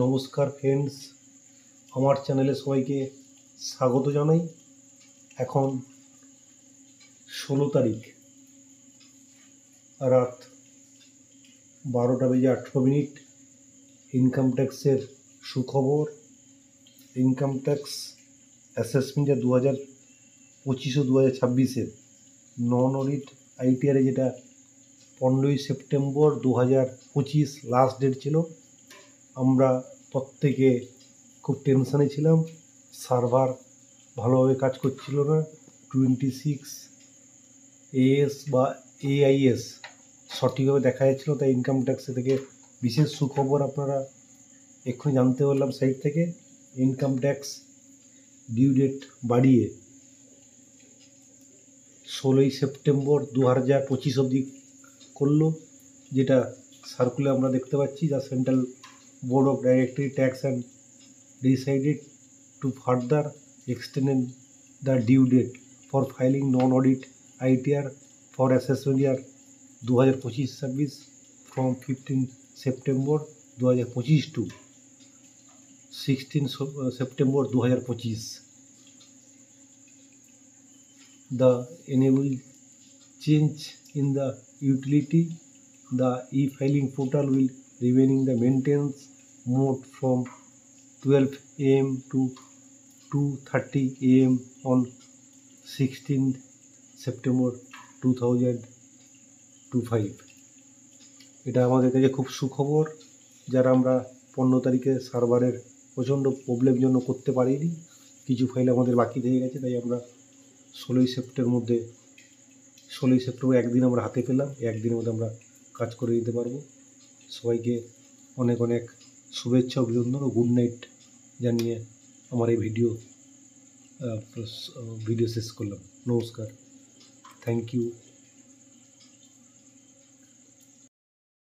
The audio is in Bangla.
নমস্কার ফ্রেন্ডস, আমার চ্যানেলে সবাইকে স্বাগত জানাই। এখন 16 তারিখ রাত 12:18। ইনকাম ট্যাক্সের সুখবর। ইনকাম ট্যাক্স অ্যাসেসমেন্ট 2025 ও 2026-এর নন অডিট আইটিআরে যেটা 15ই সেপ্টেম্বর 2025 লাস্ট ডেট ছিল। আমরা প্রত্যেকে খুব টেনশানে ছিলাম, সার্ভার ভালোভাবে কাজ করছিল না। 26 AS বা AIS সঠিকভাবে দেখা যাচ্ছিল, তাই ইনকাম ট্যাক্স থেকে বিশেষ সুখবর আপনারা এক্ষুনি জানতে পারলাম সাইট থেকে। ইনকাম ট্যাক্স ডিউ ডেট বাড়িয়ে 16ই সেপ্টেম্বর 2025 অবধি করলো, যেটা সার্কুলার আমরা দেখতে পাচ্ছি। যা central Board of Directory Tax and decided to further extend the due date for filing non-audit ITR for assessment year 2025-26 from 15 September 2025 to 16 September 2025. The enable change in the utility. The e-filing portal will remain in the maintenance mode from 12 AM to 2:30 AM on 16 September 2025। এটা আমাদের কাছে খুব সুখবর। যারা আমরা 15 তারিখে সার্ভারের প্রচণ্ড প্রবলেম জন্য করতে পারিনি, কিছু ফাইল আমাদের বাকি থেকে গেছে, তাই আমরা 16ই সেপ্টেম্বর একদিন আমরা হাতে পেলাম। একদিনের মধ্যে আমরা কাজ করে দিতে পারবো। সবাইকে অনেক অনেক শুভেচ্ছা, অভিনন্দন ও গুড নাইট জানিয়ে আমার এই ভিডিও শেষ করলাম। নমস্কার, থ্যাংক ইউ।